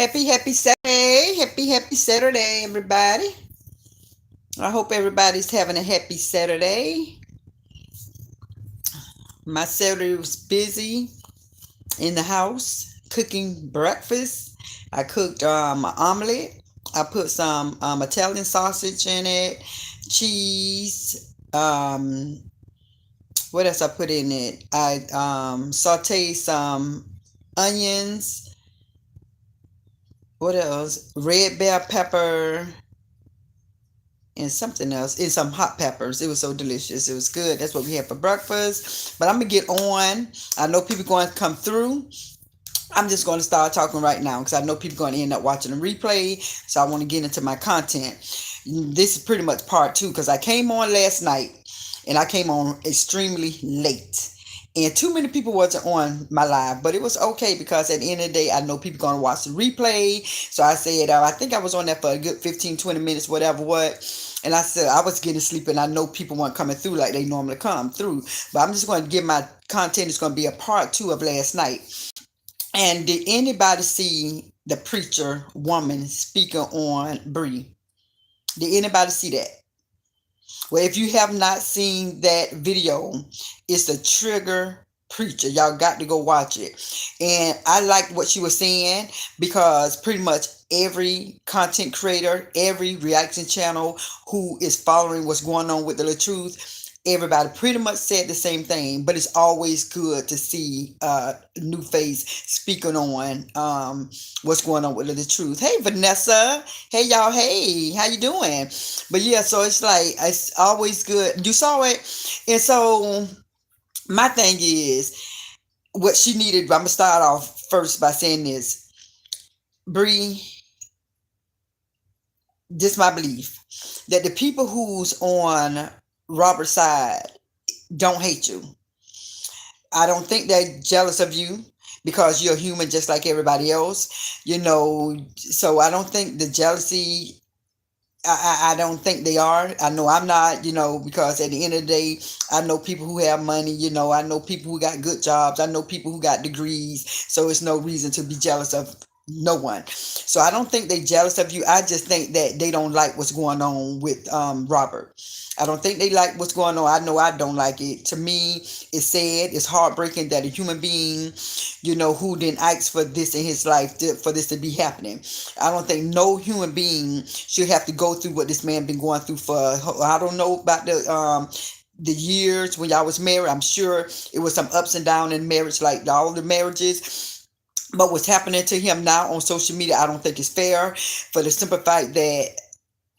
Happy Saturday. Happy Saturday, everybody. I hope everybody's having a happy Saturday. My Saturday was busy in the house cooking breakfast. I cooked an omelet. I put some Italian sausage in it, cheese. What else I put in it? I sauteed some onions. What else? Red bell pepper and something else and some hot peppers. It was so delicious. It was good. That's what we had for breakfast. But I'm gonna get on. I know people going to come through. I'm just going to start talking right now because I know people going to end up watching the replay. So I want to get into my content. This is pretty much part two because I came on last night and I came on extremely late. And too many people wasn't on my live, but it was okay because at the end of the day, I know people going to watch the replay. So I said, I think I was on there for a good 15, 20 minutes, whatever, what. And I said, I was getting sleepy and I know people weren't coming through like they normally come through. But I'm just going to give my content. It's going to be a part two of last night. And did anybody see the preacher woman speaking on Bree? Did anybody see that? Well, if you have not seen that video, it's a trigger preacher. Y'all got to go watch it. And I liked what she was saying because pretty much every content creator, every reaction channel who is following what's going on with the truth, everybody pretty much said the same thing, but it's always good to see a new face speaking on what's going on with the truth. Hey, Vanessa. Hey, y'all. Hey, how you doing? But yeah, so it's like, it's always good. You saw it. And so my thing is what she needed. I'm going to start off first by saying this. Bree, this my belief that the people who's on Robert's side don't hate you. I don't think they're jealous of you because you're human just like everybody else, so I don't think the jealousy, I don't think they are. I know I'm not, because at the end of the day, I know people who have money, I know people who got good jobs, I know people who got degrees, so it's no reason to be jealous of no one. So I don't think they jealous of you. I just think that they don't like what's going on with Robert. I don't think they like what's going on. I know I don't like it. To me, it's sad. It's heartbreaking that a human being, who didn't ask for this in his life, for this to be happening. I don't think no human being should have to go through what this man been going through for. I don't know about the years when y'all was married. I'm sure it was some ups and downs in marriage, like all the marriages. But what's happening to him now on social media, I don't think is fair, for the simple fact that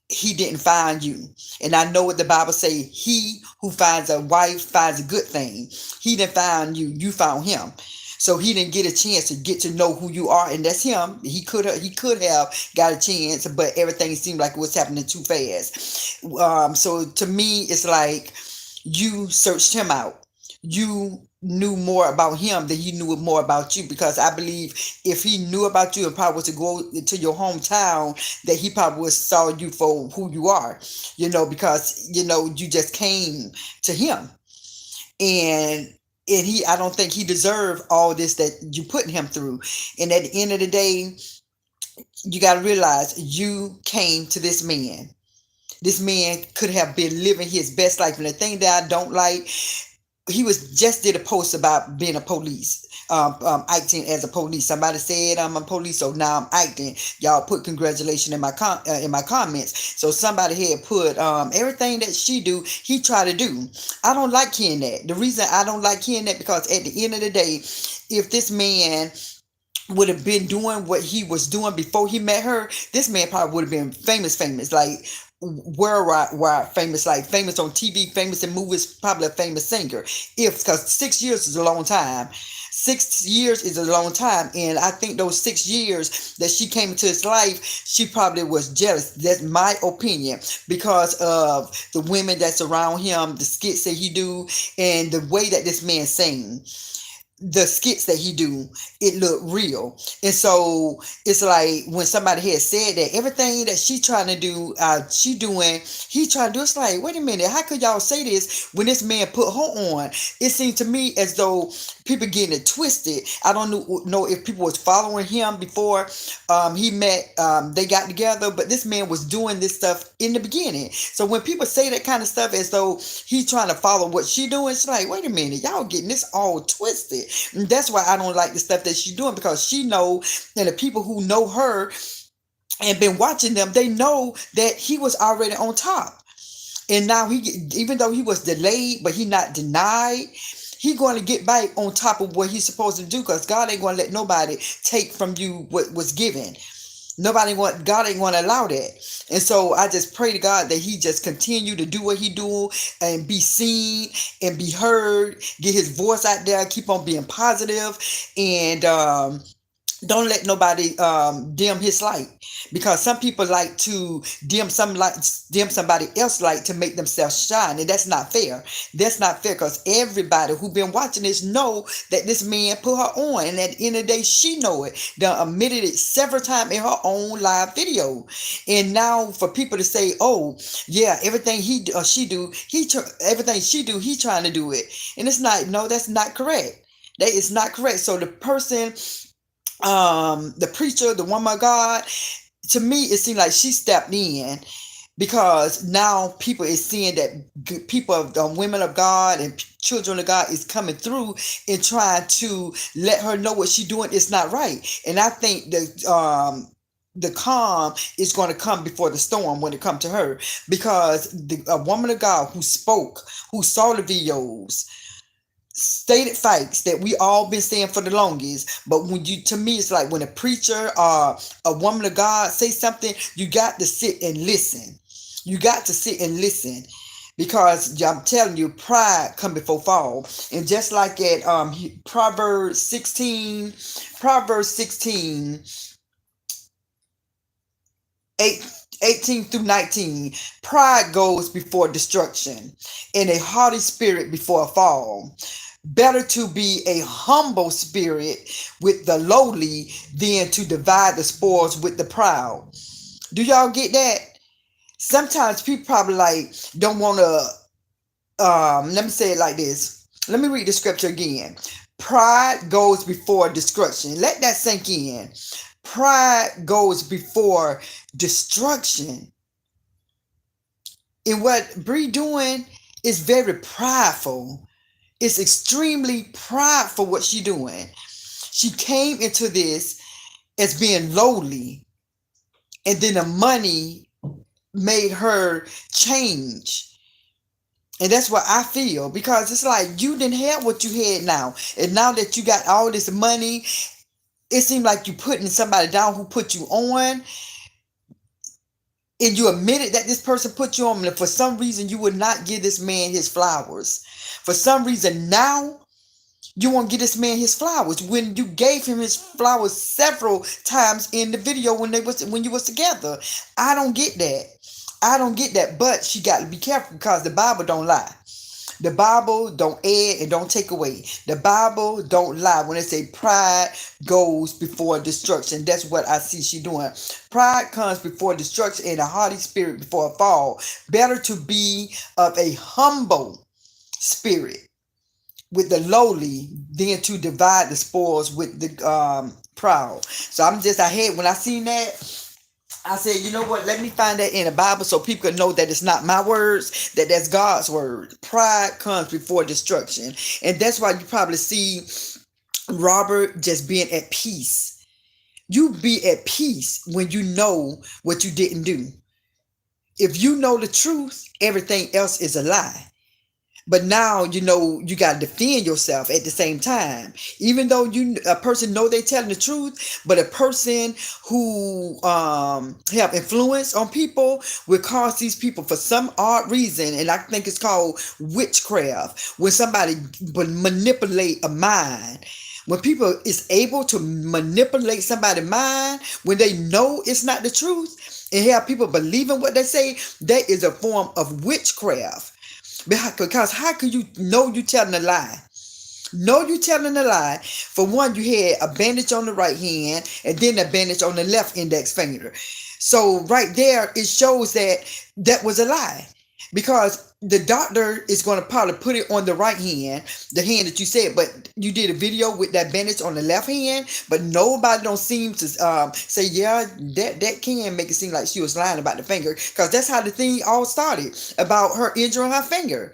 he didn't find you. And I know what the Bible say, he who finds a wife finds a good thing. He didn't find you, you found him. So he didn't get a chance to get to know who you are, and that's him. He could have got a chance, but everything seemed like it was happening too fast. So to me, it's like you searched him out. You knew more about him than he knew more about you, because I believe if he knew about you and probably was to go to your hometown, that he probably would saw you for who you are, because you just came to him, and I don't think he deserved all this that you putting him through. And at the end of the day, you got to realize you came to this man. This man could have been living his best life. And the thing that I don't like, he just did a post about being a police, acting as a police. Somebody said I'm a police, so now I'm acting. Y'all put congratulations in my comments. So somebody had put everything that she do, he try to do. I don't like hearing that. The reason I don't like hearing that, because at the end of the day, if this man would have been doing what he was doing before he met her, this man probably would have been famous, like worldwide famous, like famous on TV, famous in movies, probably a famous singer. Because 6 years is a long time. 6 years is a long time, and I think those 6 years that she came into his life, she probably was jealous. That's my opinion, because of the women that's around him, the skits that he do, and the way that this man sings. the skits that he do, it look real. And so it's like when somebody had said that everything that she trying to do, she doing, he trying to do. It's like, wait a minute, how could y'all say this when this man put her on? It seemed to me as though people getting it twisted. I don't know if people was following him before he met, they got together, but this man was doing this stuff in the beginning. So when people say that kind of stuff as though he trying to follow what she doing, it's like, wait a minute, y'all getting this all twisted. And that's why I don't like the stuff that she's doing, because she know, and the people who know her and been watching them, they know that he was already on top. And now even though he was delayed, but he not denied, he going to get back on top of what he's supposed to do, because God ain't going to let nobody take from you what was given. God ain't want to allow that. And so I just pray to God that he just continue to do what he do and be seen and be heard, get his voice out there, keep on being positive, and don't let nobody dim his light, because some people like to dim somebody else's light to make themselves shine, and that's not fair. That's not fair, because everybody who been watching this know that this man put her on, and at the end of the day, she know it. Done admitted it several times in her own live video. And now for people to say, "Oh, yeah, everything everything she do, he trying to do it," and it's not. No, that's not correct. That is not correct. So the person, the preacher, the woman of God, to me it seemed like she stepped in, because now people is seeing that people of women of God and children of God is coming through and trying to let her know what she's doing is not right. And I think that the calm is going to come before the storm when it comes to her, because a woman of God who spoke, who saw the videos, stated facts that we all been saying for the longest. But to me, it's like when a preacher or a woman of God say something, you got to sit and listen. You got to sit and listen, because I'm telling you, pride come before fall. And just like at Proverbs 16, 18 through 19, pride goes before destruction, and a haughty spirit before a fall. Better to be a humble spirit with the lowly than to divide the spoils with the proud. Do y'all get that? Sometimes people probably like don't want to, let me say it like this. Let me read the scripture again. Pride goes before destruction. Let that sink in. Pride goes before destruction. And what Bree doing is very prideful. It's extremely prideful what she doing. She came into this as being lowly, and then the money made her change. And that's what I feel, because it's like you didn't have what you had now. And now that you got all this money, it seems like you putting somebody down who put you on, and you admitted that this person put you on, and for some reason you would not give this man his flowers. For some reason now you won't give this man his flowers, when you gave him his flowers several times in the video when you was together. I don't get that. I don't get that. But she got to be careful, because the Bible don't lie. The Bible don't add and don't take away. The Bible don't lie when they say pride goes before destruction. That's what I see she doing. Pride comes before destruction, and a haughty spirit before a fall. Better to be of a humble spirit with the lowly than to divide the spoils with the proud. So when I seen that, I said, you know what? Let me find that in the Bible so people can know that it's not my words, that's God's word. Pride comes before destruction. And that's why you probably see Robert just being at peace. You be at peace when you know what you didn't do. If you know the truth, everything else is a lie. But now you know you got to defend yourself at the same time. Even though a person know they telling the truth, but a person who have influence on people will cause these people for some odd reason, and I think it's called witchcraft, when somebody manipulate a mind. When people is able to manipulate somebody's mind when they know it's not the truth, and have people believing what they say, that is a form of witchcraft. Because how can you know you telling a lie? No, you telling a lie. For one, you had a bandage on the right hand and then a bandage on the left index finger. So right there, it shows that that was a lie. Because the doctor is going to probably put it on the right hand, the hand that you said, but you did a video with that bandage on the left hand, but nobody don't seem to say, yeah, that can make it seem like she was lying about the finger, because that's how the thing all started, about her injuring her finger.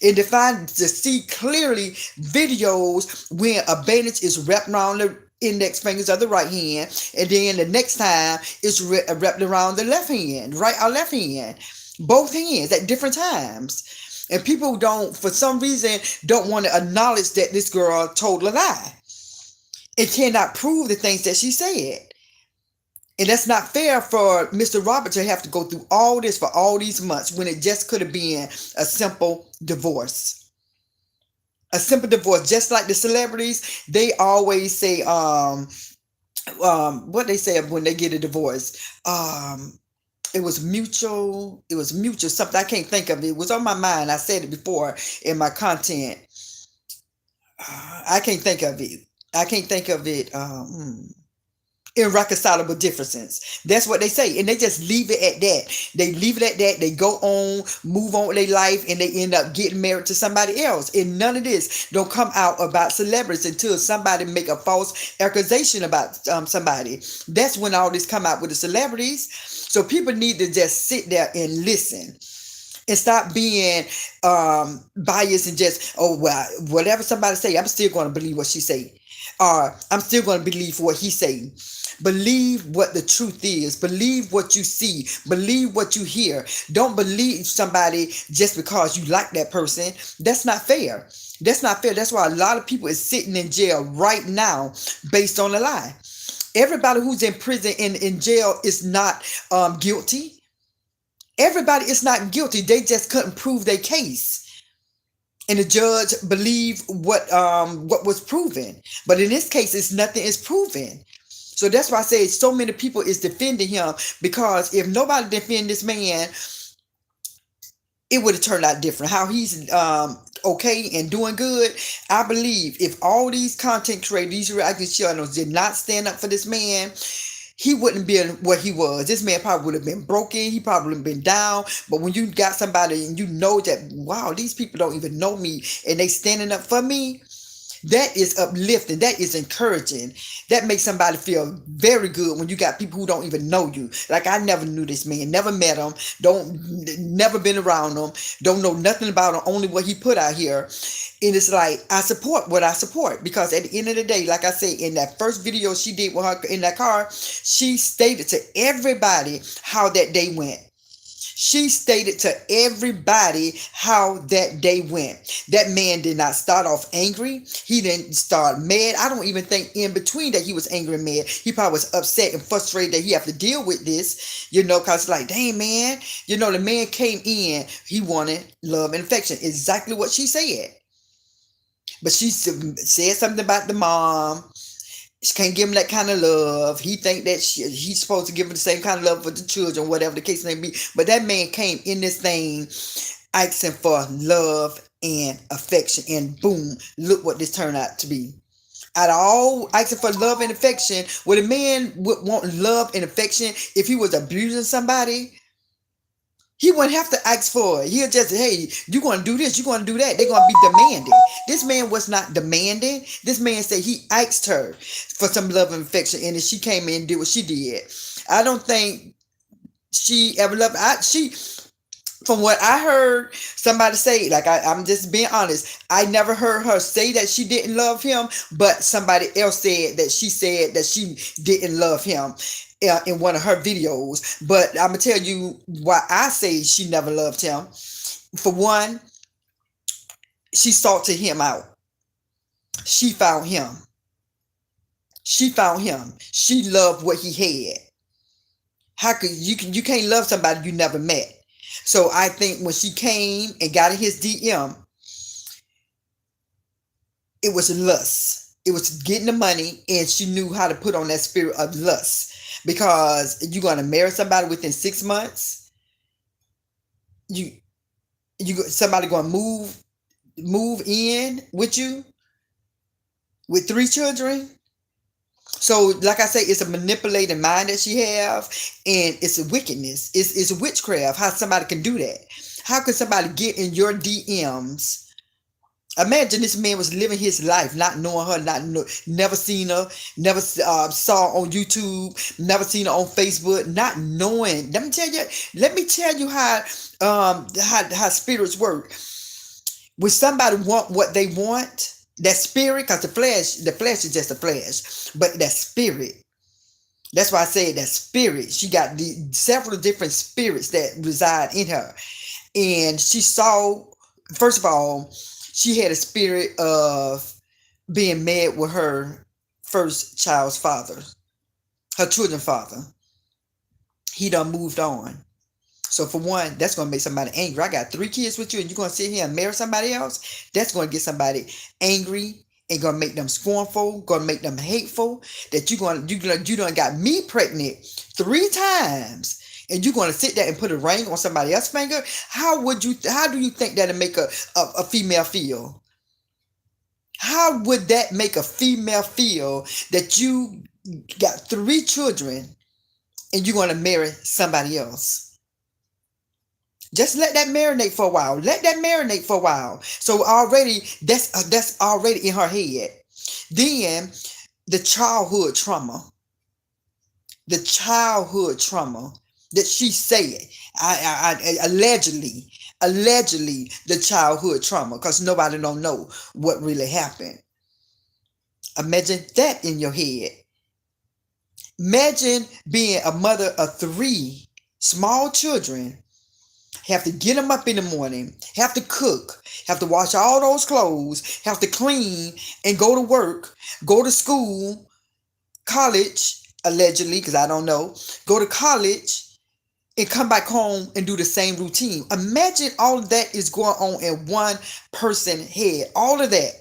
And to see clearly videos when a bandage is wrapped around the index fingers of the right hand, and then the next time it's wrapped around the left hand, right or left hand, both hands at different times. And people don't, for some reason, don't want to acknowledge that this girl told a lie. It cannot prove the things that she said. And that's not fair for Mr. Robert to have to go through all this for all these months when it just could have been a simple divorce. A simple divorce, just like the celebrities, they always say, what they say when they get a divorce. It was mutual, something. I can't think of it. It was on my mind. I said it before in my content. I can't think of it. Irreconcilable differences. That's what they say. And they just leave it at that. They leave it at that. They go on, move on with their life, and they end up getting married to somebody else. And none of this don't come out about celebrities until somebody make a false accusation about somebody. That's when all this come out with the celebrities. So people need to just sit there and listen. And stop being biased and just, oh, well, whatever somebody say, I'm still going to believe what she say. I'm still going to believe what he say. Believe what the truth is. Believe what you see. Believe what you hear. Don't believe somebody just because you like that person. That's not fair. That's not fair. That's why a lot of people is sitting in jail right now based on a lie. Everybody who's in prison and in jail is not guilty. Everybody is not guilty. They just couldn't prove their case. And the judge believed what was proven. But in this case, it's nothing is proven. So that's why I say so many people is defending him, because if nobody defend this man, it would have turned out different. How he's okay and doing good. I believe if all these content creators, these reality channels did not stand up for this man, he wouldn't be what he was. This man probably would have been broken. He probably would have been down. But when you got somebody and you know that, wow, these people don't even know me and they standing up for me, that is uplifting. That is encouraging. That makes somebody feel very good when you got people who don't even know you. Like, I never knew this man, never met him, never been around him, don't know nothing about him, only what he put out here. And it's like, I support what I support, because at the end of the day, like I said, in that first video she did with her in that car, she stated to everybody how that day went. She stated to everybody how that day went. That man did not start off angry. He didn't start mad. I don't even think in between that he was angry and mad. He probably was upset and frustrated that he have to deal with this, because like, dang, man, the man came in, he wanted love and affection. Exactly what she said. But she said something about the mom. She can't give him that kind of love. He think that he's supposed to give him the same kind of love for the children, whatever the case may be. But that man came in this thing asking for love and affection, and boom, look what this turned out to be. Out of all asking for love and affection, would a man would want love and affection if he was abusing somebody? He wouldn't have to ask for it. He'll just, hey, you're going to do this, you're going to do that. They're going to be demanding. This man was not demanding. This man said he asked her for some love and affection, and then she came in and did what she did. I don't think she ever loved. From what I heard somebody say, like, I'm just being honest, I never heard her say that she didn't love him, but somebody else said that she didn't love him in one of her videos. But I'm gonna tell you why I say she never loved him. For one, she sought to him out. She found him. She loved what he had. How could you can't love somebody you never met? So I think when she came and got in his DM, it was lust. It was getting the money, and she knew how to put on that spirit of lust. Because you're gonna marry somebody within 6 months. Somebody gonna move in with you. with 3 children. So, like I say, it's a manipulating mind that she have, and it's a wickedness. It's a witchcraft. How somebody can do that? How can somebody get in your DMs? Imagine this man was living his life, not knowing her, never seen her, never saw her on YouTube, never seen her on Facebook, not knowing. Let me tell you how spirits work. When somebody want what they want, that spirit, because the flesh is just a flesh, but that spirit. That's why I say that spirit. She got several different spirits that reside in her, and she saw. First of all, she had a spirit of being mad with her first child's father, her children's father. He done moved on. So for one, that's going to make somebody angry. I got 3 kids with you and you're going to sit here and marry somebody else? That's going to get somebody angry and going to make them scornful, going to make them hateful, that you done got me pregnant 3 times and you're going to sit there and put a ring on somebody else's finger? How do you think that'll make a female feel? How would that make a female feel that you got 3 children and you're going to marry somebody else? Just let that marinate for a while. Let that marinate for a while. So already, that's already in her head. Then the childhood trauma that she said, allegedly the childhood trauma, because nobody don't know what really happened. Imagine that in your head. Imagine being a mother of 3 small children. Have to get them up in the morning, have to cook, have to wash all those clothes, have to clean and go to work, go to school, college, allegedly, because I don't know, go to college and come back home and do the same routine. Imagine all of that is going on in one person's head. All of that.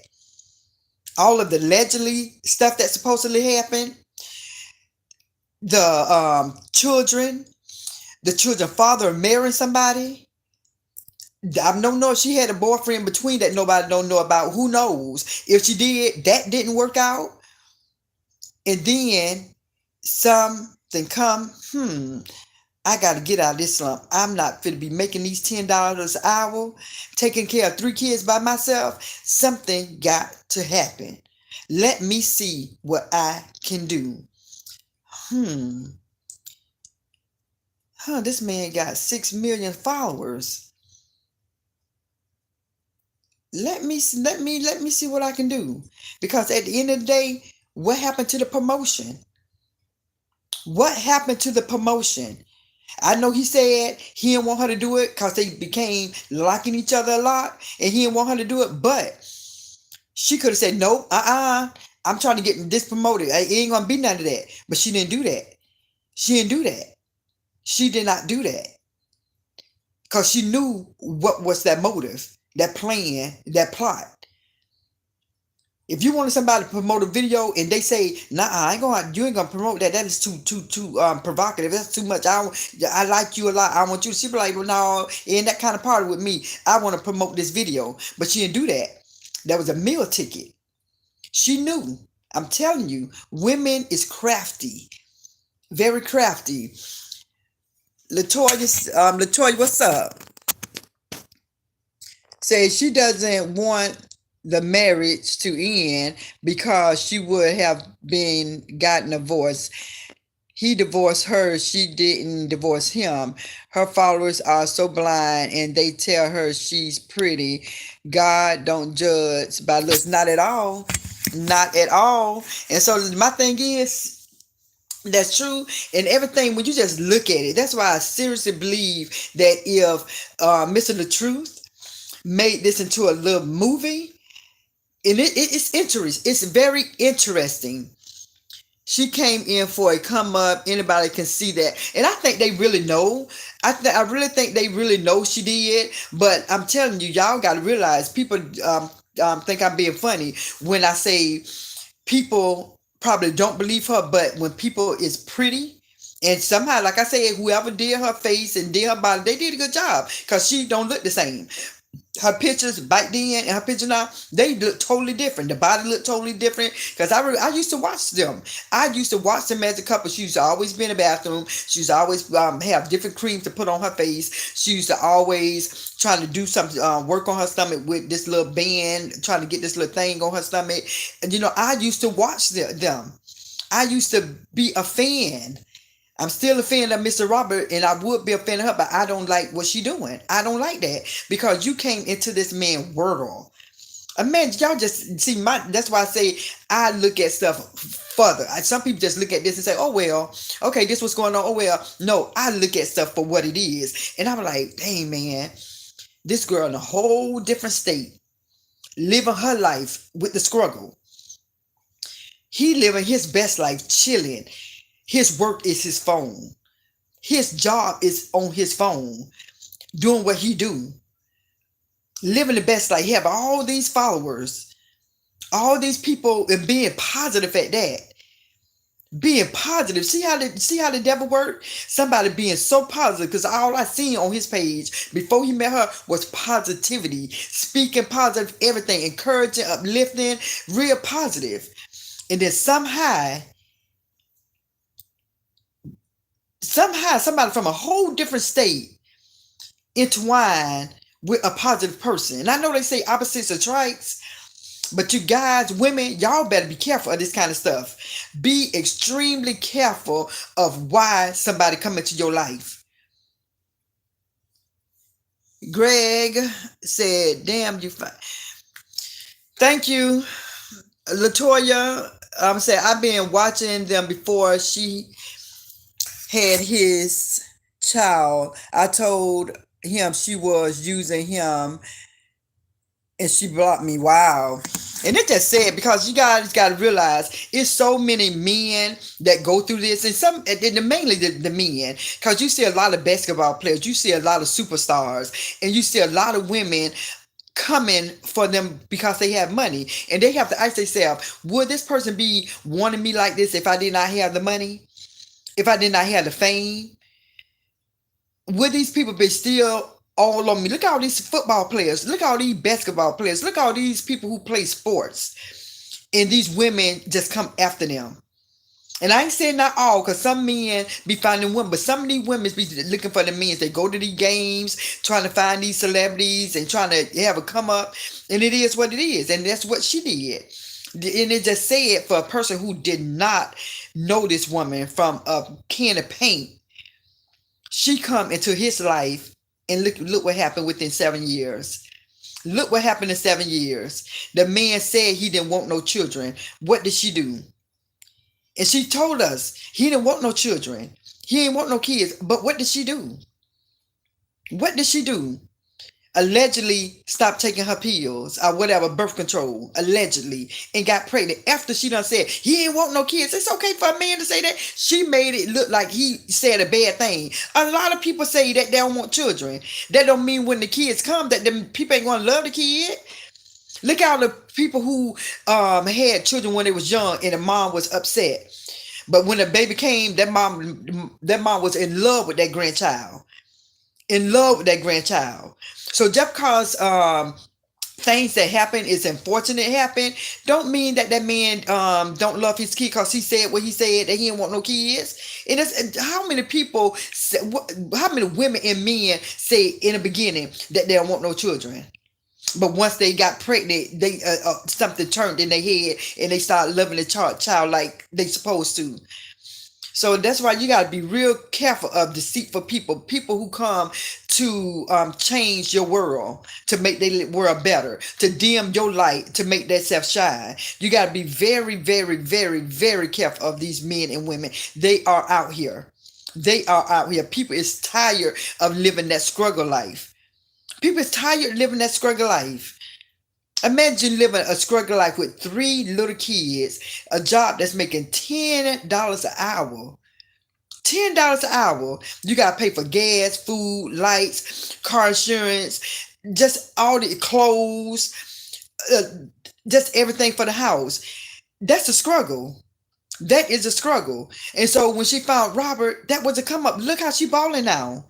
All of the allegedly stuff that supposedly happened. The children's father marrying somebody. I don't know if she had a boyfriend between that nobody don't know about. Who knows? If she did, that didn't work out. And then something come, I got to get out of this slump. I'm not fit to be making these $10 an hour, taking care of 3 kids by myself. Something got to happen. Let me see what I can do. This man got 6 million followers. Let me see what I can do. Because at the end of the day, what happened to the promotion? What happened to the promotion? I know he said he didn't want her to do it because they became liking each other a lot, and he didn't want her to do it, but she could have said, nope, I'm trying to get this promoted. It ain't gonna be none of that. But she didn't do that. She didn't do that. She did not do that. Because she knew what was that motive, that plan, that plot. If you wanted somebody to promote a video and they say, nah, you ain't gonna promote that. That is too provocative. That's too much. I like you a lot. I want you to. She be like, well, no, ain't that kind of party with me. I want to promote this video. But she didn't do that. That was a meal ticket. She knew. I'm telling you, women is crafty. Very crafty. Latoya, what's up? Says she doesn't want the marriage to end because she would have gotten divorced. He divorced her. She didn't divorce him. Her followers are so blind and they tell her she's pretty. God don't judge by looks. Not at all. Not at all. And so my thing is, that's true. And everything, when you just look at it, that's why I seriously believe that if Mr. The Truth made this into a little movie, and it's interesting. It's very interesting. She came in for a come up. Anybody can see that. And I think they really know. I really think they really know she did. But I'm telling you, y'all got to realize, people think I'm being funny when I say people probably don't believe her. But when people is pretty, and somehow, like I said, whoever did her face and did her body, they did a good job because she don't look the same. Her pictures back then and her picture now, they look totally different. The body looked totally different. Because I used to watch them. I used to watch them as a couple. She used to always be in the bathroom. She used to always have different creams to put on her face. She used to always trying to do something, work on her stomach with this little band, trying to get this little thing on her stomach. And I used to watch them. I used to be a fan. I'm still a fan of Mr. Robert, and I would be a fan of her, but I don't like what she doing. I don't like that because you came into this man world. Imagine y'all just see my. That's why I say I look at stuff further. Some people just look at this and say, "Oh well, okay, this what's going on." Oh well, no, I look at stuff for what it is, and I'm like, "Dang man, this girl in a whole different state, living her life with the struggle. He living his best life, chilling. His work is his phone. His job is on his phone, doing what he do, living the best life. He have all these followers, all these people, and being positive at that. Being positive. See how the devil work? Somebody being so positive because all I seen on his page before he met her was positivity, speaking positive, everything, encouraging, uplifting, real positive. And then somehow somebody from a whole different state entwined with a positive person. And I know they say opposites attracts, but you guys, women, y'all better be careful of this kind of stuff. Be extremely careful of why somebody come into your life. Greg said, damn, you fine. Thank you. Latoya, I'm saying I've been watching them before she had his child. I told him she was using him and she blocked me. Wow. And it's just sad because you guys got to realize it's so many men that go through this, and mainly the men, because you see a lot of basketball players, you see a lot of superstars, and you see a lot of women coming for them because they have money, and they have to ask themselves, would this person be wanting me like this if I did not have the money? If I did not have the fame? Would these people be still all on me? Look at all these football players. Look at all these basketball players. Look at all these people who play sports. And these women just come after them. And I ain't saying not all, because some men be finding women, but some of these women be looking for the men. They go to these games, trying to find these celebrities and trying to have a come up. And it is what it is. And that's what she did. And it just said for a person who did not know this woman from a can of paint, she come into his life and look what happened within 7 years. Look what happened in 7 years. The man said he didn't want no children. What did she do? And she told us he didn't want no children. He didn't want no kids. But what did she do? What did she do? Allegedly stopped taking her pills or whatever, birth control, allegedly, and got pregnant after she done said he didn't want no kids. It's okay for a man to say that. She made it look like he said a bad thing. A lot of people say that they don't want children. That don't mean when the kids come that them people ain't gonna love the kid. Look at all the people who had children when they was young and the mom was upset. But when the baby came, that mom was in love with that grandchild. In love with that grandchild. So just because things that happen is unfortunate happen, don't mean that man don't love his kid because he said what he said, that he didn't want no kids. And it's, how many people, how many women and men say in the beginning that they don't want no children? But once they got pregnant, they something turned in their head and they start loving the child like they supposed to. So that's why you got to be real careful of deceitful people who come to change your world, to make their world better, to dim your light, to make that self shine. You got to be very, very, very, very careful of these men and women. They are out here. They are out here. People is tired of living that struggle life. People is tired of living that struggle life. Imagine living a struggle life with 3 little kids, a job that's making $10 an hour. $10 an hour. You got to pay for gas, food, lights, car insurance, just all the clothes, just everything for the house. That's a struggle. That is a struggle. And so when she found Robert, that was a come up. Look how she balling now.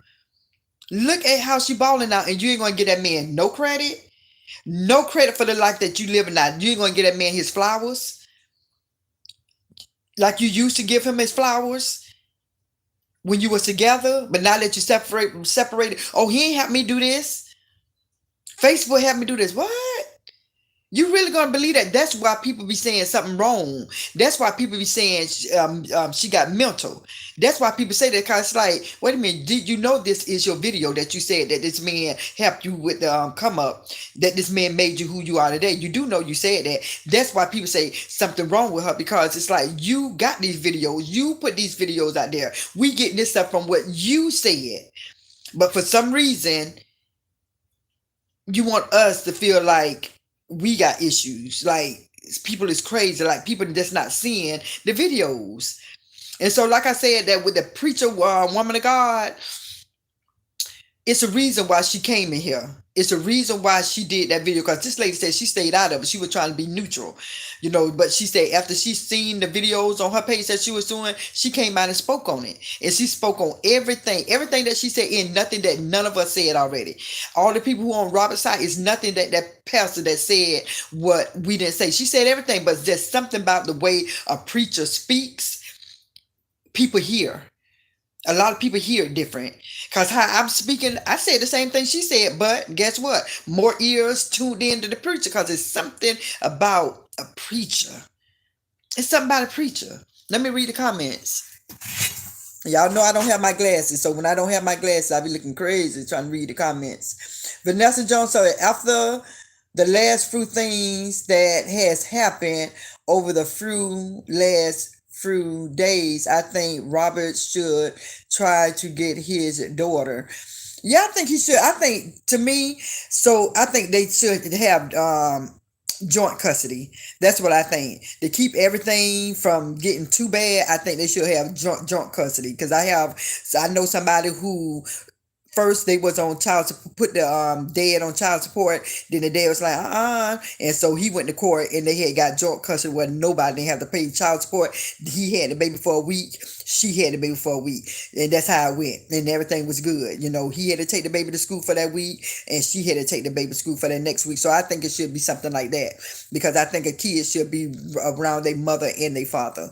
Look at how she balling out, and you ain't gonna get that man no credit. No credit for the life that you living now. You ain't gonna get that man his flowers like you used to give him his flowers when you was together. But now that you separated, oh, he ain't helped me do this. Facebook helped me do this. What? You really gonna believe that? That's why people be saying something wrong. That's why people be saying she got mental. That's why people say that, because it's like, wait a minute, did you know this is your video that you said that this man helped you with the come up, that this man made you who you are today? You do know you said that. That's why people say something wrong with her, because it's like, you got these videos, you put these videos out there. We getting this stuff from what you said, but for some reason you want us to feel like we got issues, like people is crazy, like people just not seeing the videos. And so, like I said, that with the preacher woman of God, it's a reason why she came in here. It's a reason why she did that video, because this lady said she stayed out of it. She was trying to be neutral, but she said after she seen the videos on her page that she was doing, she came out and spoke on it. And she spoke on everything that she said, and nothing that none of us said already. All the people who on Robert's side is nothing that pastor that said what we didn't say. She said everything, but there's something about the way a preacher speaks, people hear. A lot of people hear it different, because how I'm speaking, I said the same thing she said, but guess what? More ears tuned in to the preacher, because it's something about a preacher. It's something about a preacher. Let me read the comments. Y'all know I don't have my glasses, so when I don't have my glasses, I be looking crazy trying to read the comments. Vanessa Jones said, after the last few things that has happened over the few days, I think Robert should try to get his daughter. Yeah, I think he should. I think, to me, so I think they should have joint custody. That's what I think. To keep everything from getting too bad, I think they should have joint custody. Because I know somebody who, first they was on child support, put the dad on child support. Then the dad was like, and so he went to court, and they had got joint custody where nobody didn't have to pay child support. He had the baby for a week, she had the baby for a week, and that's how it went, and everything was good. He had to take the baby to school for that week, and she had to take the baby to school for that next week. So I think it should be something like that, because I think a kid should be around their mother and their father.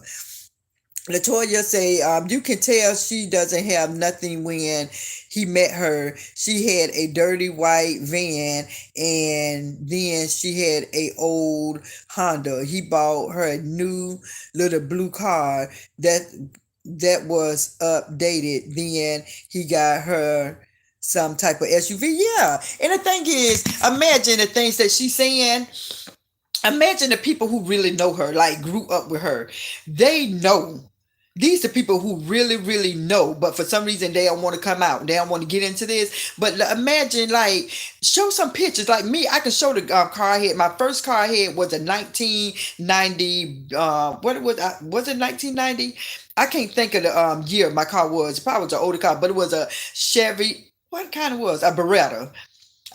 Latoya say, you can tell she doesn't have nothing when he met her. She had a dirty white van, and then she had a old Honda. He bought her a new little blue car that was updated. Then he got her some type of SUV. Yeah. And the thing is, imagine the things that she's saying. Imagine the people who really know her, like grew up with her. They know. These are people who really, really know, but for some reason they don't want to come out. They don't want to get into this. But imagine, like, show some pictures. Like me, I can show the car I had. My first car I had was a 1990. What was it 1990? I can't think of the year my car was. It probably was an older car, but it was a Chevy. What kind of was a Beretta?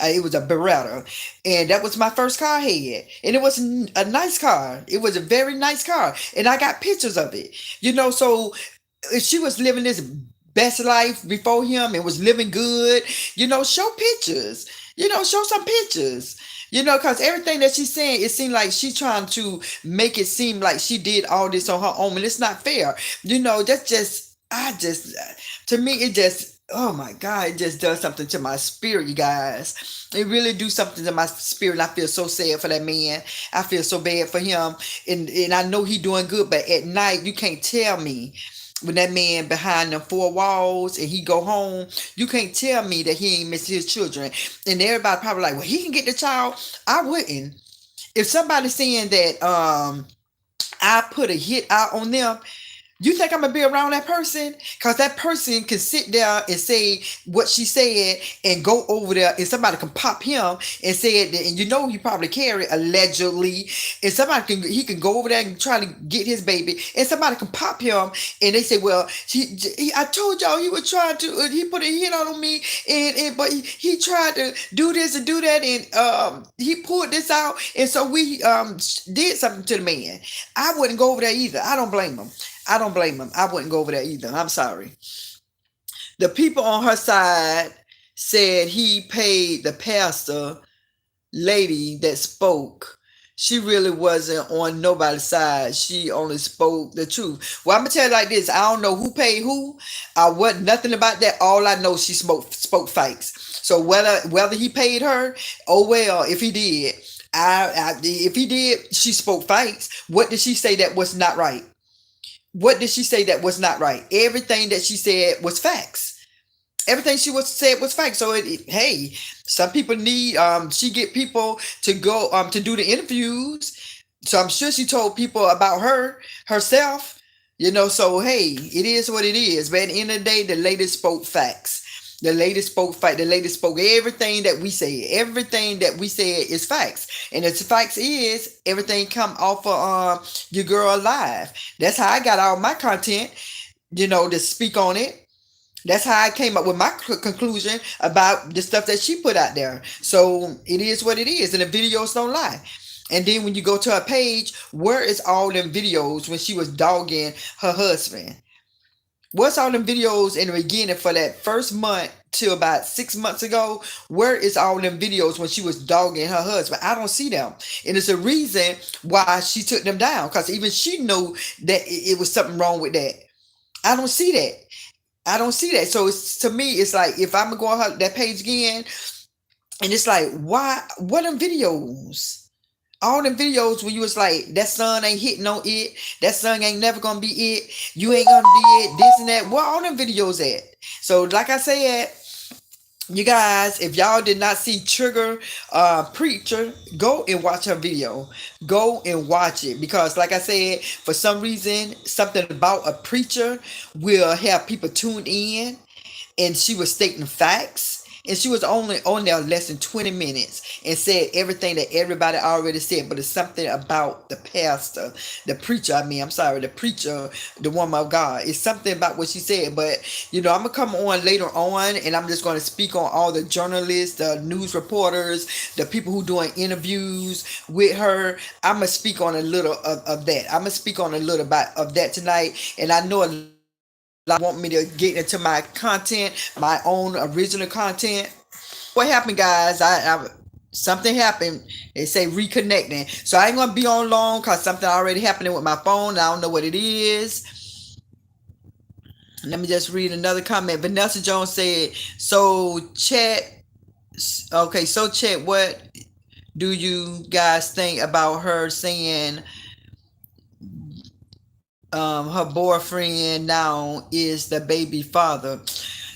It was a Beretta, and that was my first car I had, and it was a nice car. It was a very nice car, and I got pictures of it. So if she was living this best life before him and was living good, show pictures. Show some pictures. Because everything that she's saying, it seemed like she's trying to make it seem like she did all this on her own, and it's not fair. That's just, to me, it just, oh my God, it just does something to my spirit, you guys. It really do something to my spirit. And I feel so sad for that man. I feel so bad for him. And I know he doing good, but at night, you can't tell me, when that man behind them four walls and he go home, you can't tell me that he ain't miss his children. And everybody probably like, well, he can get the child. I wouldn't. If somebody's saying that I put a hit out on them, you think I'm gonna be around that person? Because that person can sit there and say what she said and go over there, and somebody can pop him and say it, and he probably carry allegedly, and he can go over there and try to get his baby, and somebody can pop him, and they say, well, I told y'all he was trying to, he put a hit on me, but he tried to do this and do that, and he pulled this out, and so we did something to the man. I wouldn't go over there either. I don't blame him. I wouldn't go over there either. I'm sorry. The people on her side, said he paid the pastor lady that spoke. She really wasn't on nobody's side. She only spoke the truth. Well, I'm gonna tell you like this. I don't know who paid who. I wasn't nothing about that. All I know, she spoke facts. So whether he paid her, oh well, if he did, if he did, she spoke facts. What did she say that was not right? What did she say that was not right? Everything that she said was facts. Everything she was said was fake. So hey, some people need she get people to go to do the interviews. So I'm sure she told people about herself. So hey, it is what it is. But at the end of the day, the lady spoke facts. The lady spoke fact. The lady spoke everything that we say. Everything that we say is facts. And the facts is everything come off of your girl live. That's how I got all my content, to speak on it. That's how I came up with my conclusion about the stuff that she put out there. So it is what it is, and the videos don't lie. And then when you go to her page, where is all them videos when she was dogging her husband? What's all them videos in the beginning for that first month till about 6 months ago? Where is all them videos when she was dogging her husband? I don't see them. And it's a reason why she took them down, because even she knew that it was something wrong with that. I don't see that. I don't see that. So to me, it's like if I'm gonna go on that page again, and it's like, why? What them videos? All them videos where you was like, that son ain't hitting on it. That son ain't never gonna be it. You ain't gonna be it. This and that. Where all them videos at? So like I said, you guys, if y'all did not see Trigger Preacher, go and watch her video. Go and watch it, because like I said, for some reason, something about a preacher will have people tuned in, and she was stating facts. And she was only on there less than 20 minutes and said everything that everybody already said. But it's something about the pastor, the preacher. I'm sorry, the preacher, the woman of God. It's something about what she said. But, I'm going to come on later on, and I'm just going to speak on all the journalists, the news reporters, the people who doing interviews with her. I'm going to speak on a little of that. I'm going to speak on a little bit of that tonight. And I know want me to get into my content, my own original content. What happened, guys? I something happened. They say reconnecting, so I ain't gonna be on long because something already happening with my phone. I don't know what it is. Let me just read another comment. Vanessa Jones said, "So Chet, okay, so Chet, what do you guys think about her saying?" Her boyfriend now is the baby father.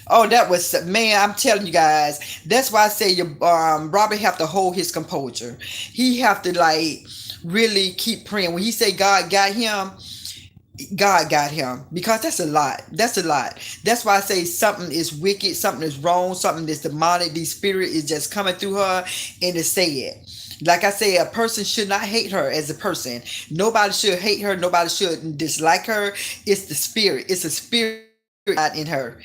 Oh, that was, man. I'm telling you guys. That's why I say Robert have to hold his composure. He have to really keep praying. When he say God got him, God got him, because that's a lot. That's a lot. That's why I say something is wicked, something is wrong, something is demonic. The spirit is just coming through her, and to say it. Like I say, a person should not hate her as a person. Nobody should hate her. Nobody should dislike her. It's the spirit. It's a spirit in her.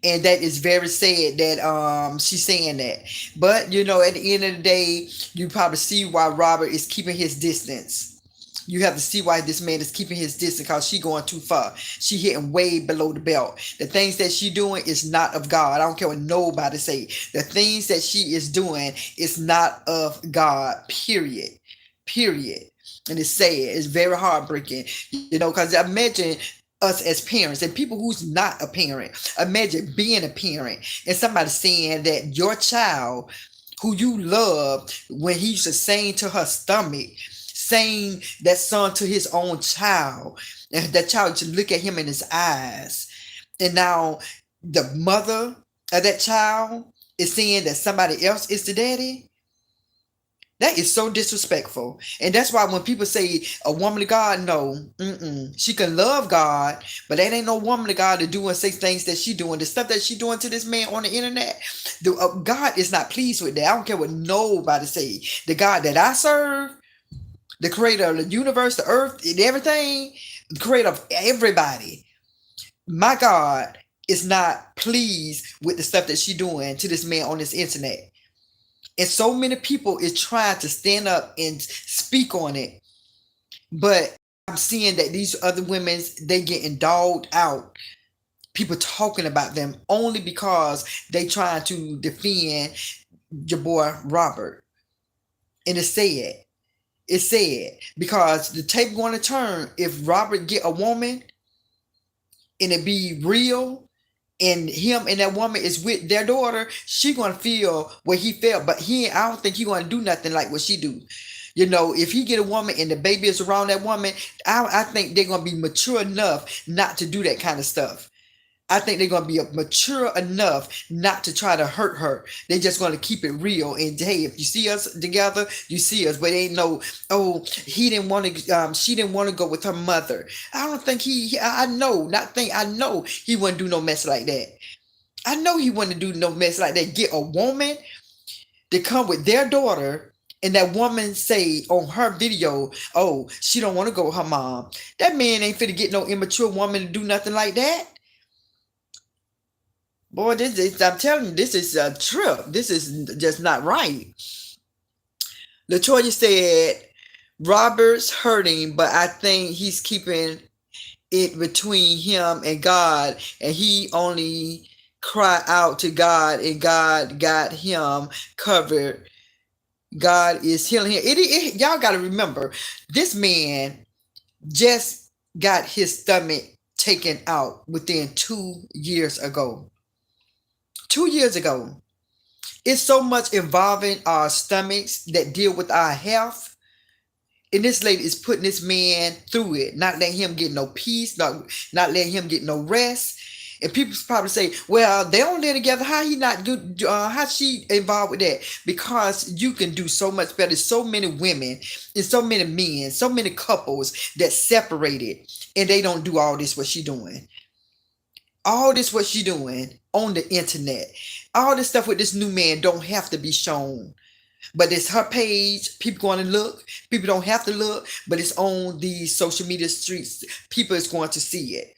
And that is very sad that she's saying that. But at the end of the day, you probably see why Robert is keeping his distance. You have to see why this man is keeping his distance, because she going too far. She hitting way below the belt. The things that she doing is not of God. I don't care what nobody say. The things that she is doing is not of God, period. Period. And it's sad. It's very heartbreaking, because imagine us as parents and people who's not a parent. Imagine being a parent and somebody saying that your child, who you love, when he used to sing to her stomach, saying that son to his own child, and that child to look at him in his eyes, and now the mother of that child is saying that somebody else is the daddy. That is so disrespectful. And that's why when people say a woman of God, no, she can love God, but that ain't no woman of God to do and say things that she doing. The stuff that she doing to this man on the internet, God is not pleased with that. I don't care what nobody say. The God that I serve, the creator of the universe, the earth, and everything, the creator of everybody, my God is not pleased with the stuff that she doing to this man on this internet. And so many people is trying to stand up and speak on it. But I'm seeing that these other women, they getting dogged out. people talking about them only because they trying to defend your boy Robert. And it's sad. It's sad because the tape going to turn if Robert get a woman and it be real and him and that woman is with their daughter, she gonna feel what he felt. But I don't think he gonna do nothing like what she do. You know, if he get a woman and the baby is around that woman, I think they're gonna be mature enough not to do that kind of stuff. I think they're gonna be mature enough not to try to hurt her. They're just gonna keep it real. And hey, if you see us together, you see us. But ain't no, oh, he didn't want to. She didn't want to go with her mother. I don't think I know. Not think. I know he wouldn't do no mess like that. I know he wouldn't do no mess like that. Get a woman to come with their daughter. And that woman say on her video, oh, she don't want to go with her mom. That man ain't finna get no immature woman to do nothing like that. Boy, I'm telling you, this is a trip. This is just not right. Latoya said, Robert's hurting, but I think he's keeping it between him and God, and he only cried out to God, and God got him covered. God is healing him. Y'all got to remember, this man just got his stomach taken out within 2 years ago. 2 years ago. It's so much involving our stomachs that deal with our health. And this lady is putting this man through it, not letting him get no peace, not letting him get no rest. And people probably say, well, they don't live together. How he not do? How she involved with that? Because you can do so much better. So many women and so many men, so many couples that separated, and they don't do all this what she doing. All this what she doing on the internet. All this stuff with this new man don't have to be shown. But it's her page. People going to look. People don't have to look. But it's on these social media streets. People is going to see it.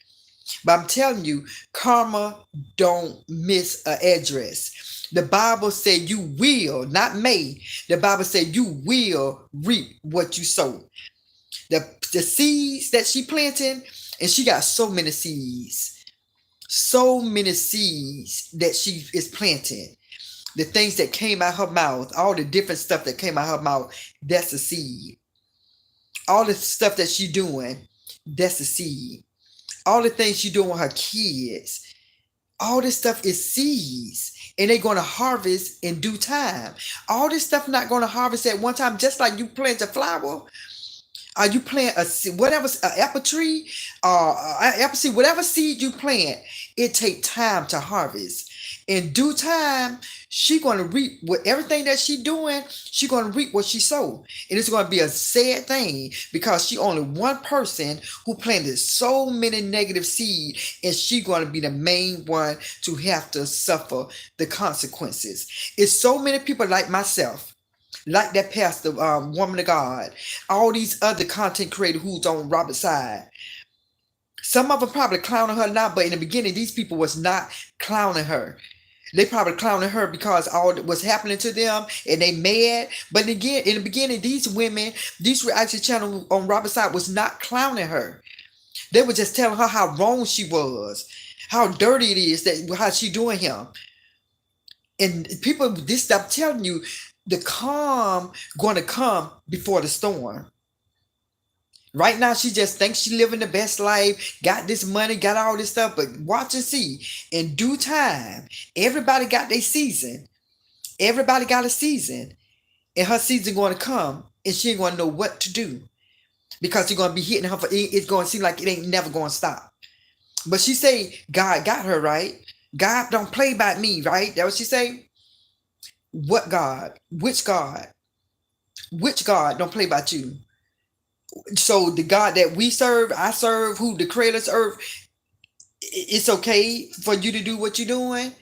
But I'm telling you, karma don't miss an address. The Bible said you will, not may. The Bible said you will reap what you sow. The seeds that she planting, and she got so many seeds. So many seeds that she is planting. The things that came out her mouth, all the different stuff that came out her mouth, that's a seed. All the stuff that she doing, that's a seed. All the things she doing with her kids, all this stuff is seeds, and they're going to harvest in due time. All this stuff not going to harvest at one time, just like you plant a flower. You plant whatever apple tree, apple seed, whatever seed you plant, it take time to harvest. In due time, she going to reap with everything that she doing. She going to reap what she sowed, and it's going to be a sad thing because she only one person who planted so many negative seeds, and she going to be the main one to have to suffer the consequences. It's so many people like myself, like that pastor, woman of God, all these other content creators who's on Robert's side. Some of them probably clowning her now, but in the beginning, these people was not clowning her. They probably clowning her because all that was happening to them and they mad. But again, in the beginning, these women, these reaction channel on Robert's side was not clowning her. They were just telling her how wrong she was, how dirty it is, that how she doing him. And people, I'm telling you, the calm going to come before the storm. Right now, she just thinks she living the best life, got this money, got all this stuff, but watch and see. In due time, everybody got their season. Everybody got a season. And her season going to come, and she ain't going to know what to do. Because you're going to be hitting her, it's going to seem like it ain't never going to stop. But she say, God got her, right? God don't play by me, right? That what she say? What God? Which God? Which God don't play about you? So the God that we serve, I serve, who the creators serve, it's okay for you to do what you're doing.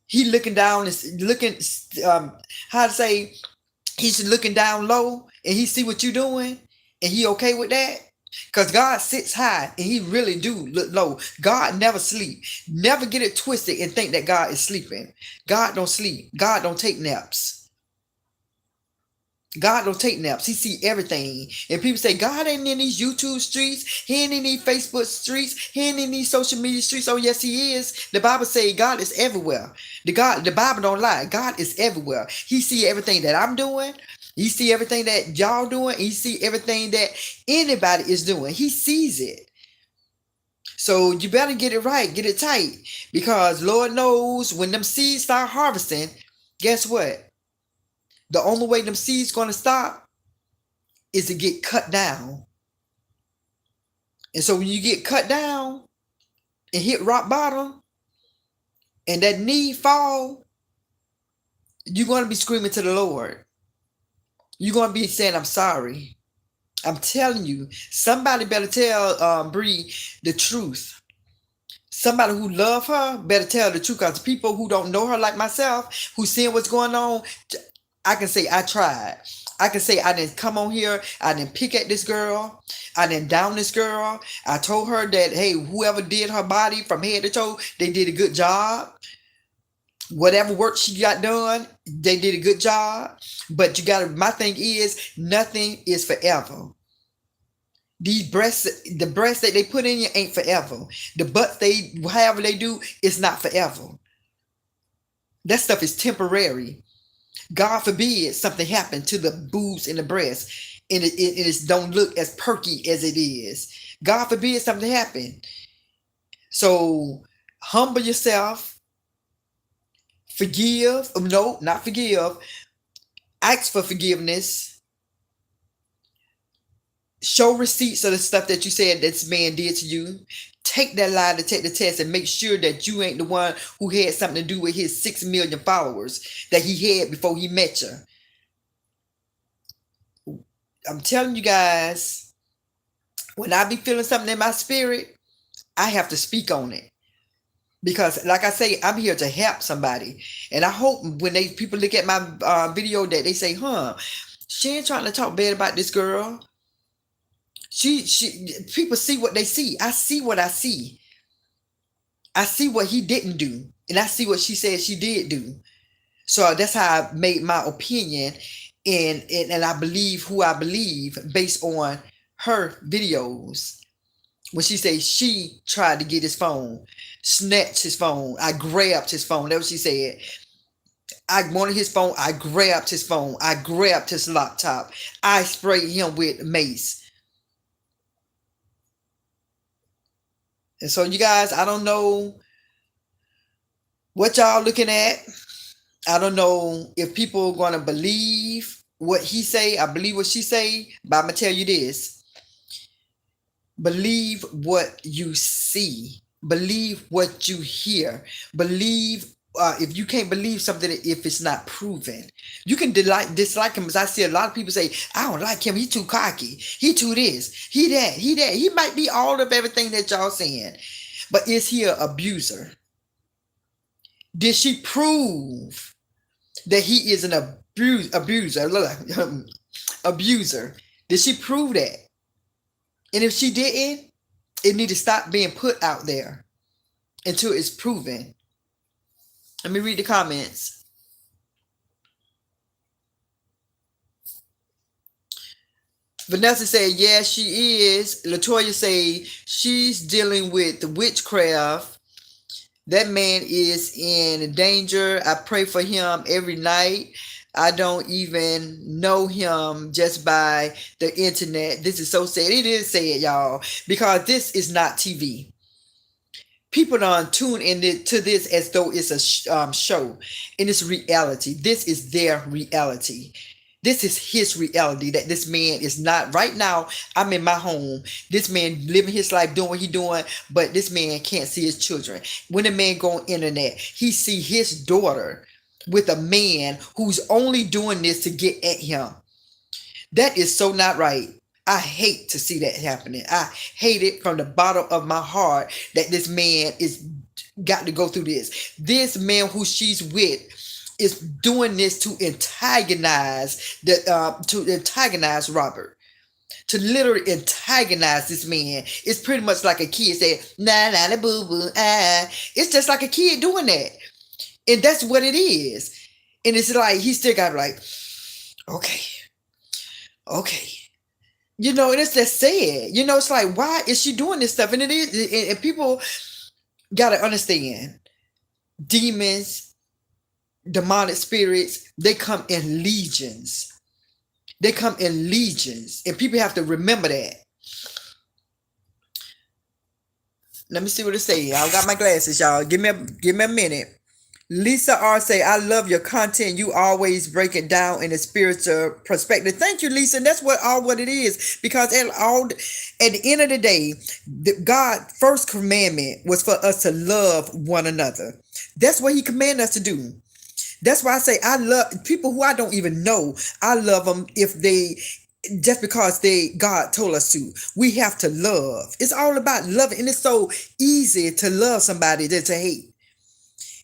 He looking down and looking, how to say, he's looking down low and he see what you're doing and he okay with that. Because God sits high and he really do look low. God never sleep. Never get it twisted and think that God is sleeping. God don't sleep. God don't take naps. God don't take naps. He see everything. And people say, God ain't in these YouTube streets. He ain't in these Facebook streets. He ain't in these social media streets. Oh, yes, he is. The Bible say God is everywhere. The Bible don't lie. God is everywhere. He see everything that I'm doing. He see everything that y'all doing. He see everything that anybody is doing. He sees it. So you better get it right. Get it tight. Because Lord knows when them seeds start harvesting, guess what? The only way them seeds going to stop is to get cut down. And so when you get cut down and hit rock bottom and that knee fall, you're going to be screaming to the Lord. You're going to be saying, I'm sorry. I'm telling you, somebody better tell Bree the truth. Somebody who love her better tell the truth, because people who don't know her like myself, who seeing what's going on, I can say I tried. I can say I didn't come on here. I didn't pick at this girl. I didn't down this girl. I told her that, hey, whoever did her body from head to toe, they did a good job. Whatever work she got done, they did a good job. But you got to, my thing is, nothing is forever. These breasts, the breasts that they put in you ain't forever. The butts they, however they do, it's not forever. That stuff is temporary. God forbid something happened to the boobs and the breast and it don't look as perky as it is. God forbid something happened. So humble yourself. Forgive. No, not forgive. Ask for forgiveness. Show receipts of the stuff that you said this man did to you. Take that lie to take the test and make sure that you ain't the one who had something to do with his 6 million followers that he had before he met you. I'm telling you guys, when I be feeling something in my spirit, I have to speak on it. Because like I say, I'm here to help somebody. And I hope when people look at my video that they say, she ain't trying to talk bad about this girl. People see what they see. I see what I see. I see what he didn't do. And I see what she said she did do. So that's how I made my opinion. And I believe who I believe based on her videos. When she said she tried to get his phone, snatched his phone. I grabbed his phone. That's what she said. I wanted his phone. I grabbed his phone. I grabbed his laptop. I sprayed him with mace. And so you guys, I don't know what y'all looking at. I don't know if people are going to believe what he say. I believe what she say, but I'm going to tell you this. Believe what you see. Believe what you hear. Believe if you can't believe something if it's not proven. You can dislike him. As I see a lot of people say, I don't like him. He too cocky. He too this. He that. He that. He might be all of everything that y'all saying. But is he an abuser? Did she prove that he is an abuser? Abuser. Did she prove that? And if she didn't, it need to stop being put out there until it's proven. Let me read the comments. Vanessa said, yeah, she is. Latoya say she's dealing with witchcraft. That man is in danger. I pray for him every night. I don't even know him just by the internet. This is so sad. It is sad, y'all, because this is not TV. People don't tune into this as though it's a show, and it's reality. This is their reality. This is his reality, that this man is not right now. I'm in my home. This man living his life, doing what he doing, but this man can't see his children. When a man go on internet, he see his daughter with a man who's only doing this to get at him. That is so not right. I hate to see that happening. I hate it from the bottom of my heart that this man is got to go through this. This man who she's with is doing this to antagonize Robert. To literally antagonize this man. It's pretty much like a kid saying, nah, nah, boo, boo, ah. It's just like a kid doing that. And that's what it is. And it's like, he still got like, okay. Okay. And it's just sad. It's like, why is she doing this stuff? And it is, and people got to understand demons, demonic spirits, they come in legions. They come in legions. And people have to remember that. Let me see what it say. I got my glasses, y'all. Give me a minute. Lisa R say, I love your content. You always break it down in a spiritual perspective. Thank you, Lisa. And that's what it is. Because at the end of the day, God first commandment was for us to love one another. That's what he commanded us to do. That's why I say I love people who I don't even know. I love them if they just because God told us to. We have to love. It's all about loving, and it's so easy to love somebody than to hate.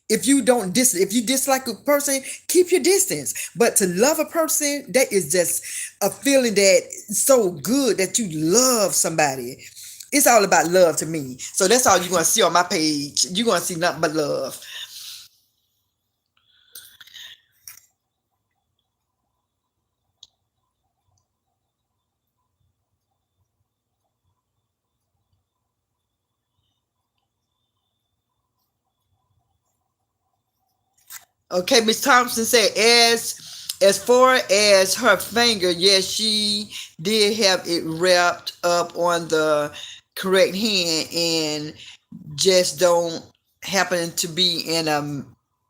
If you dislike a person, keep your distance. But to love a person, that is just a feeling that's so good that you love somebody. It's all about love to me. So that's all you're gonna see on my page. You're gonna see nothing but love. Okay, Miss Thompson said, as far as her finger, yes, she did have it wrapped up on the correct hand and just don't happen to be in a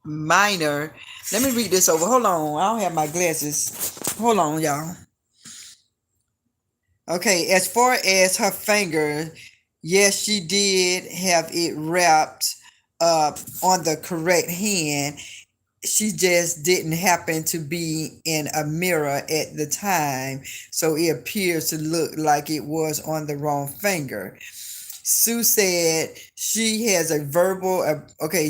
minor. Let me read this over. Hold on. I don't have my glasses. Hold on, y'all. Okay, as far as her finger, yes, she did have it wrapped up on the correct hand. She just didn't happen to be in a mirror at the time, so it appears to look like it was on the wrong finger. Sue said she has a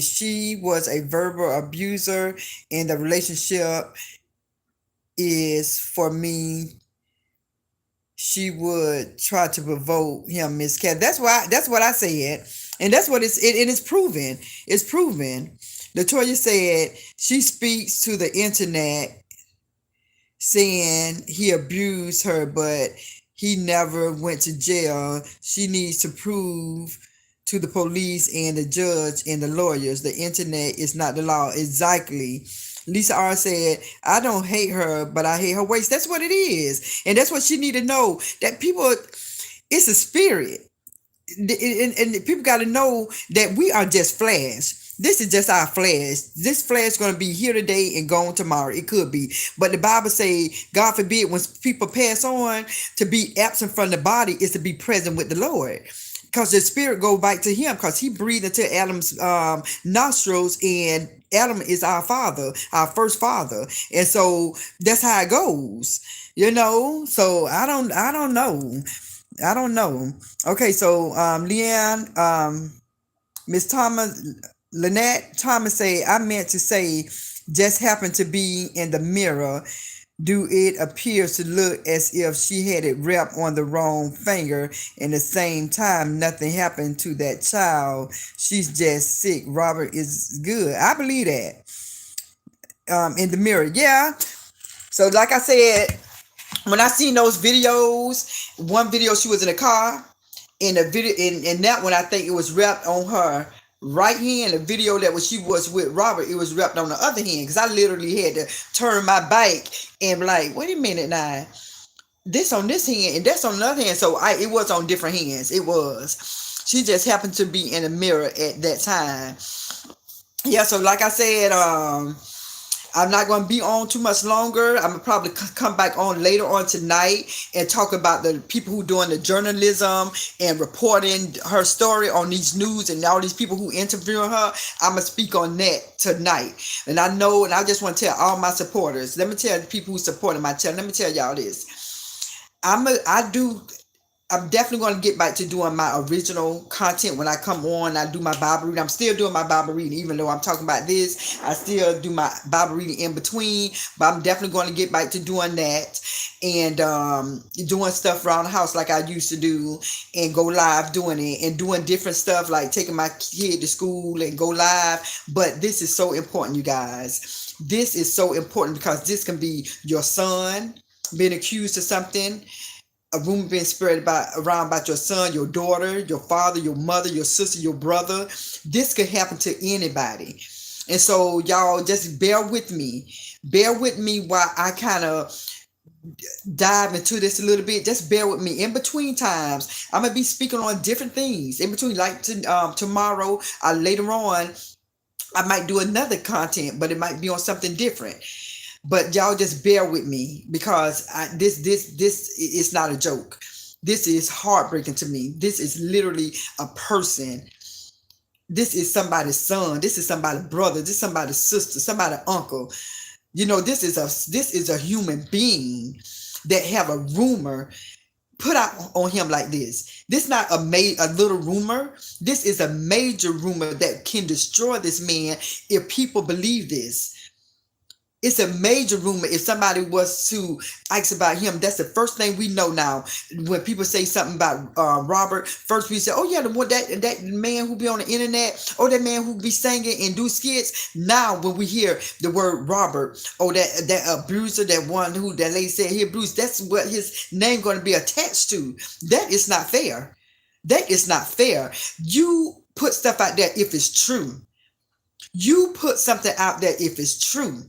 she was a verbal abuser, and the relationship is for me. She would try to provoke him, Miss Cat. That's what I said. And that's what it is proven. It's proven. Latoya said she speaks to the internet saying he abused her, but he never went to jail. She needs to prove to the police and the judge and the lawyers the internet is not the law. Exactly. Lisa R said, I don't hate her, but I hate her ways. That's what it is. And that's what she need to know. That people, it's a spirit. And people got to know that we are just flesh. This is just our flesh. This flesh is going to be here today and gone tomorrow. It could be. But the Bible say, God forbid, when people pass on, to be absent from the body is to be present with the Lord. Because the spirit go back to him, because he breathed into Adam's nostrils, and Adam is our father, our first father. And so that's how it goes. So I don't know. I don't know. Okay, so Leanne, Miss Thomas, Lynette Thomas say, I meant to say, just happened to be in the mirror. Do it appears to look as if she had it wrapped on the wrong finger. In the same time, nothing happened to that child. She's just sick. Robert is good. I believe that. In the mirror. Yeah. So like I said, when I seen those videos, one video she was in a car, in a video in that one I think it was wrapped on her right hand. The video that she was with Robert, it was wrapped on the other hand, because I literally had to turn my bike and be like, wait a minute now, this on this hand and that's on the other hand. So it was on different hands. It was. She just happened to be in a mirror at that time. Yeah, so like I said, I'm not going to be on too much longer. I'm going to probably come back on later on tonight and talk about the people who doing the journalism and reporting her story on these news and all these people who interviewing her. I'm going to speak on that tonight. And I know, and I just want to tell all my supporters, let me tell the people who supported my channel, let me tell y'all this. I'm definitely going to get back to doing my original content when I come on. I do my Bible reading. I'm still doing my Bible reading, even though I'm talking about this. I still do my Bible reading in between, but I'm definitely going to get back to doing that and doing stuff around the house like I used to do, and go live doing it and doing different stuff like taking my kid to school and go live. But this is so important, you guys. This is so important because this can be your son, being accused of something, a rumor being spread around about your son, your daughter, your father, your mother, your sister, your brother. This could happen to anybody. And so y'all just bear with me. Bear with me while I kind of dive into this a little bit. Just bear with me. In between times, I'm gonna be speaking on different things. In between, like tomorrow, later on, I might do another content, but it might be on something different. But y'all just bear with me because this is not a joke. This is heartbreaking to me. This is literally a person. This is somebody's son. This is somebody's brother. This is somebody's sister, somebody's uncle. You know, this is a human being that have a rumor put out on him like this. This not a little rumor. This is a major rumor that can destroy this man if people believe this. It's a major rumor. If somebody was to ask about him, that's the first thing we know now. When people say something about Robert, first we say, "Oh yeah, that man who be on the internet, or that man who be singing and do skits." Now, when we hear the word Robert, or that abuser, that lady said he abused, that's what his name going to be attached to. That is not fair. That is not fair. You put stuff out there if it's true. You put something out there if it's true.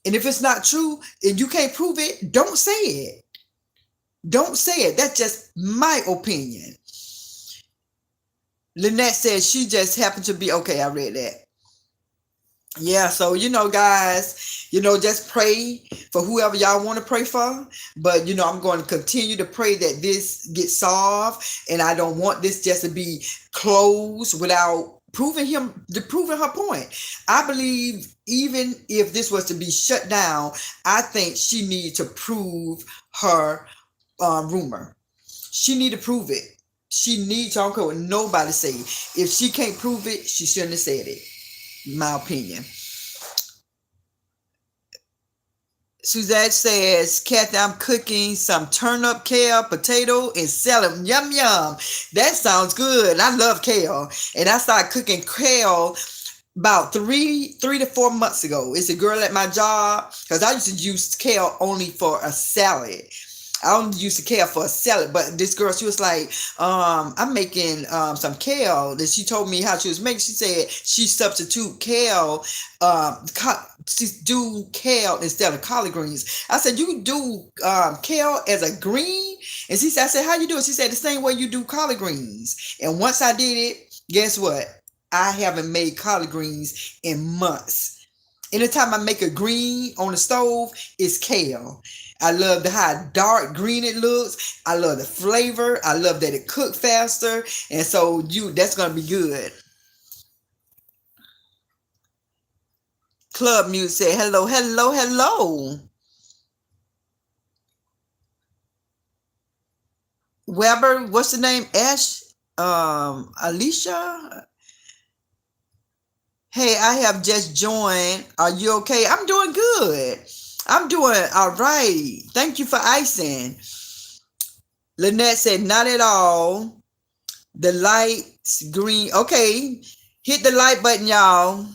And if it's not true and you can't prove it, don't say it. Don't say it. That's just my opinion. Lynette says she just happened to be okay. I read that. Yeah, so guys, just pray for whoever y'all want to pray for. But I'm going to continue to pray that this gets solved, and I don't want this just to be closed without proving her point. I believe even if this was to be shut down, I think she needs to prove her rumor. She need to prove it. She needs to, I don't care what nobody say. If she can't prove it, she shouldn't have said it. My opinion. Suzette says, "Kathy, I'm cooking some turnip, kale, potato, and selling. Yum, yum. That sounds good. I love kale. And I started cooking kale about 3 to 4 months ago. It's a girl at my job, because I used to use kale only for a salad. I only used to kale for a salad, but this girl, she was like, I'm making some kale. And she told me how she was making. She said she substitute kale, she do kale instead of collard greens. I said, you do kale as a green? And she said, I said, how you do it? She said, the same way you do collard greens. And once I did it, guess what? I haven't made collard greens in months. Anytime I make a green on the stove, it's kale. I love how dark green it looks. I love the flavor. I love that it cooked faster. And so that's going to be good. Club Music say, hello, hello, hello. Weber, what's the name? Ash? Alicia? Hey, I have just joined. Are you okay? I'm doing good. I'm doing all right. Thank you for icing. Lynette said, not at all. The light's green. Okay. Hit the like button, y'all.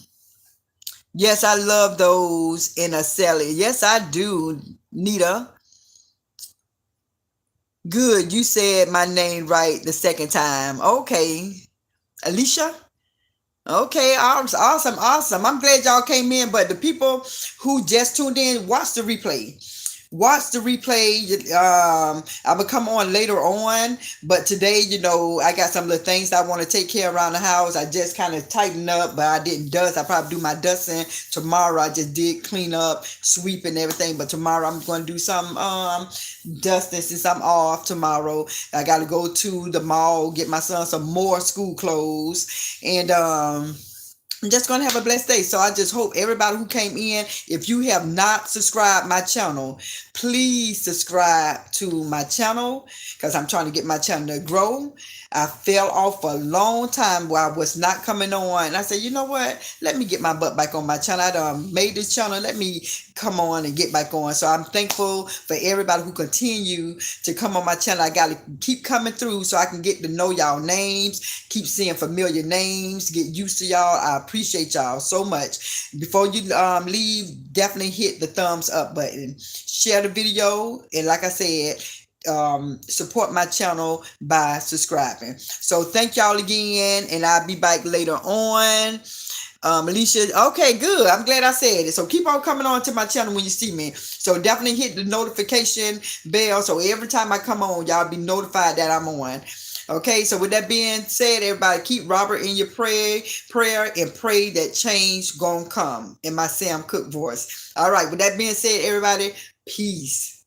Yes, I love those in a salad. Yes, I do, Nita. Good. You said my name right the second time. Okay. Alicia? Okay, awesome. I'm glad y'all came in, but the people who just tuned in, watch the replay. Watch the replay. I'm gonna come on later on, but today, I got some little things I want to take care of around the house. I just kind of tightened up, but I didn't dust. I probably do my dusting tomorrow. I just did clean up, sweep and everything, but tomorrow I'm going to do some dusting since I'm off tomorrow. I got to go to the mall, get my son some more school clothes, and I'm just going to have a blessed day. So I just hope everybody who came in, if you have not subscribed my channel, please subscribe to my channel, because I'm trying to get my channel to grow. I fell off for a long time where I was not coming on. And I said, you know what? Let me get my butt back on my channel. I done made this channel. Let me come on and get back on. So I'm thankful for everybody who continue to come on my channel. I got to keep coming through so I can get to know y'all names, keep seeing familiar names, get used to y'all. I appreciate y'all so much. Before you leave, definitely hit the thumbs up button, share the video, and like I said, support my channel by subscribing. So thank y'all again, and I'll be back later on. Alicia, okay, good. I'm glad I said it. So keep on coming on to my channel when you see me. So definitely hit the notification bell, so every time I come on, y'all be notified that I'm on. Okay, so with that being said, everybody keep Robert in your prayer and pray that change gonna come in my Sam Cooke voice. All right, with that being said, everybody, peace.